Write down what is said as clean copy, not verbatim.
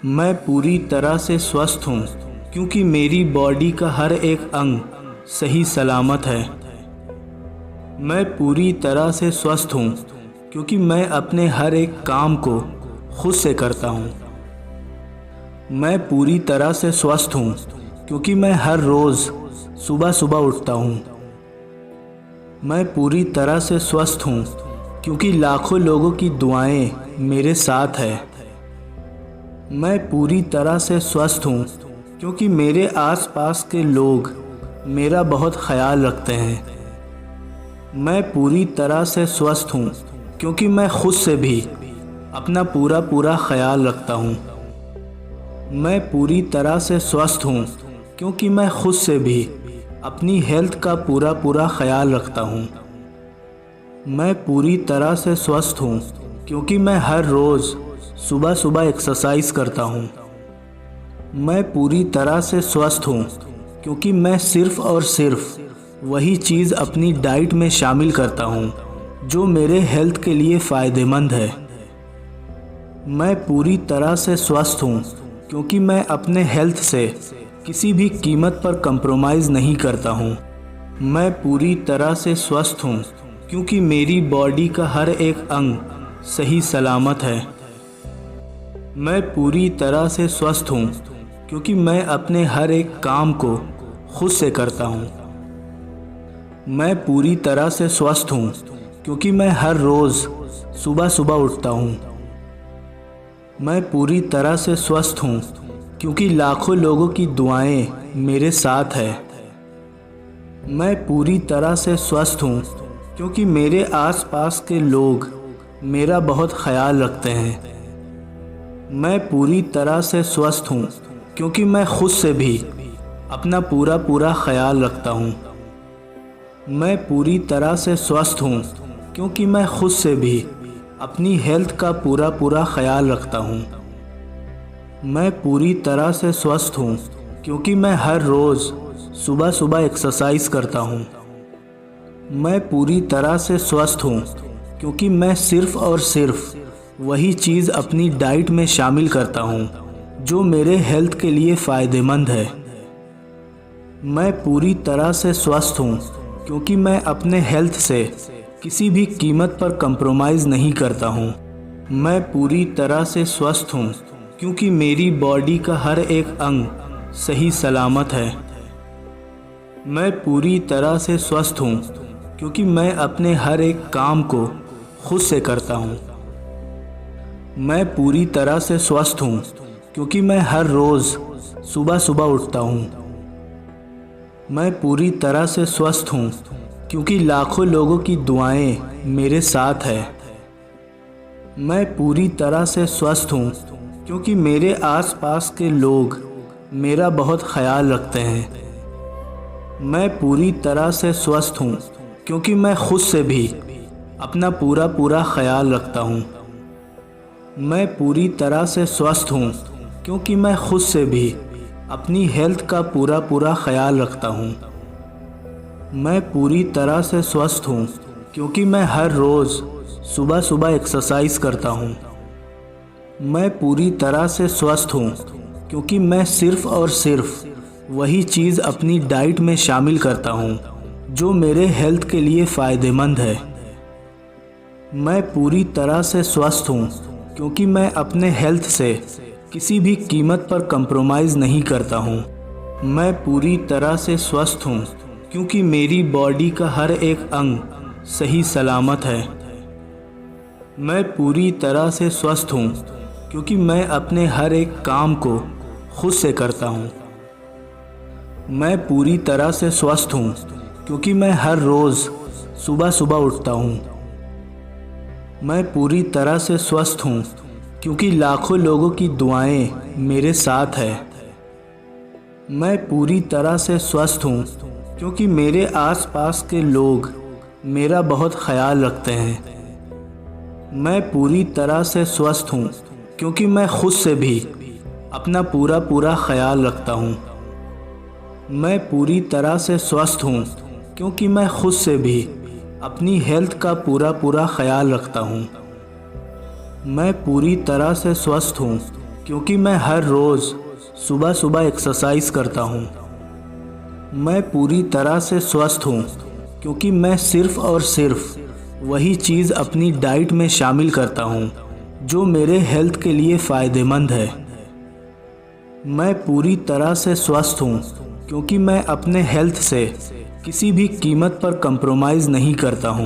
मैं पूरी तरह से स्वस्थ हूँ क्योंकि मेरी बॉडी का हर एक अंग सही सलामत है। मैं पूरी तरह से स्वस्थ हूँ क्योंकि मैं अपने हर एक काम को खुद से करता हूँ। मैं पूरी तरह से स्वस्थ हूँ क्योंकि मैं हर रोज़ सुबह सुबह उठता हूँ। मैं पूरी तरह से स्वस्थ हूँ क्योंकि लाखों लोगों की दुआएं मेरे साथ है। मैं पूरी तरह से स्वस्थ हूँ क्योंकि मेरे आसपास के लोग मेरा बहुत ख्याल रखते हैं। मैं पूरी तरह से स्वस्थ हूँ क्योंकि मैं खुद से भी अपना पूरा ख्याल रखता हूँ। मैं पूरी तरह से स्वस्थ हूँ क्योंकि मैं खुद से भी अपनी हेल्थ का पूरा ख्याल रखता हूँ। मैं पूरी तरह से स्वस्थ हूँ क्योंकि मैं हर रोज़ सुबह सुबह एक्सरसाइज करता हूँ। मैं पूरी तरह से स्वस्थ हूँ क्योंकि मैं सिर्फ़ और सिर्फ वही चीज़ अपनी डाइट में शामिल करता हूँ जो मेरे हेल्थ के लिए फ़ायदेमंद है। मैं पूरी तरह से स्वस्थ हूँ क्योंकि मैं अपने हेल्थ से किसी भी कीमत पर कंप्रोमाइज़ नहीं करता हूँ। मैं पूरी तरह से स्वस्थ हूँ क्योंकि मेरी बॉडी का हर एक अंग सही सलामत है। मैं पूरी तरह से स्वस्थ हूँ क्योंकि मैं अपने हर एक काम को खुद से करता हूँ। मैं पूरी तरह से स्वस्थ हूँ क्योंकि मैं हर रोज़ सुबह सुबह उठता हूँ। मैं पूरी तरह से स्वस्थ हूँ क्योंकि लाखों लोगों की दुआएं मेरे साथ है। मैं पूरी तरह से स्वस्थ हूँ क्योंकि मेरे आसपास के लोग मेरा बहुत ख्याल रखते हैं। मैं पूरी तरह से स्वस्थ हूँ क्योंकि मैं खुद से भी अपना पूरा ख्याल रखता हूँ। मैं पूरी तरह से स्वस्थ हूँ क्योंकि मैं खुद से भी अपनी हेल्थ का पूरा ख्याल रखता हूँ। मैं पूरी तरह से स्वस्थ हूँ क्योंकि मैं हर रोज़ सुबह सुबह एक्सरसाइज करता हूँ। मैं पूरी तरह से स्वस्थ हूँ क्योंकि मैं सिर्फ़ और सिर्फ वही चीज़ अपनी डाइट में शामिल करता हूँ जो मेरे हेल्थ के लिए फ़ायदेमंद है। मैं पूरी तरह से स्वस्थ हूँ क्योंकि मैं अपने हेल्थ से किसी भी कीमत पर कंप्रोमाइज़ नहीं करता हूँ। मैं पूरी तरह से स्वस्थ हूँ क्योंकि मेरी बॉडी का हर एक अंग सही सलामत है। मैं पूरी तरह से स्वस्थ हूँ क्योंकि मैं अपने हर एक काम को खुद से करता हूँ। मैं पूरी तरह से स्वस्थ हूँ क्योंकि मैं हर रोज़ सुबह सुबह उठता हूँ। मैं पूरी तरह से स्वस्थ हूँ क्योंकि लाखों लोगों की दुआएं मेरे साथ है। मैं पूरी तरह से स्वस्थ हूँ क्योंकि मेरे आसपास के लोग मेरा बहुत ख्याल रखते हैं। मैं पूरी तरह से स्वस्थ हूँ क्योंकि मैं खुद से भी अपना पूरा ख्याल रखता हूँ। मैं पूरी तरह से स्वस्थ हूँ क्योंकि मैं खुद से भी अपनी हेल्थ का पूरा ख्याल रखता हूँ। मैं पूरी तरह से स्वस्थ हूँ क्योंकि मैं हर रोज़ सुबह सुबह एक्सरसाइज करता हूँ। मैं पूरी तरह से स्वस्थ हूँ क्योंकि मैं सिर्फ़ और सिर्फ वही चीज़ अपनी डाइट में शामिल करता हूँ जो मेरे हेल्थ के लिए फ़ायदेमंद है। मैं पूरी तरह से स्वस्थ हूँ क्योंकि मैं अपने हेल्थ से किसी भी कीमत पर कंप्रोमाइज़ नहीं करता हूँ। मैं पूरी तरह से स्वस्थ हूँ क्योंकि मेरी बॉडी का हर एक अंग सही सलामत है। मैं पूरी तरह से स्वस्थ हूँ क्योंकि मैं अपने हर एक काम को खुद से करता हूँ। मैं पूरी तरह से स्वस्थ हूँ क्योंकि मैं हर रोज़ सुबह सुबह उठता हूँ। मैं पूरी तरह से स्वस्थ हूँ क्योंकि लाखों लोगों की दुआएं मेरे साथ है। मैं पूरी तरह से स्वस्थ हूँ क्योंकि मेरे आसपास के लोग मेरा बहुत ख्याल रखते हैं। मैं पूरी तरह से स्वस्थ हूँ क्योंकि मैं खुद से भी अपना पूरा ख्याल रखता हूँ। मैं पूरी तरह से स्वस्थ हूँ क्योंकि मैं खुद से भी अपनी हेल्थ का पूरा ख्याल रखता हूँ। मैं पूरी तरह से स्वस्थ हूँ क्योंकि मैं हर रोज़ सुबह सुबह एक्सरसाइज करता हूँ। मैं पूरी तरह से स्वस्थ हूँ क्योंकि मैं सिर्फ़ और सिर्फ वही चीज़ अपनी डाइट में शामिल करता हूँ जो मेरे हेल्थ के लिए फ़ायदेमंद है। मैं पूरी तरह से स्वस्थ हूँ क्योंकि मैं अपने हेल्थ से किसी भी कीमत पर कंप्रोमाइज़ नहीं करता हूँ।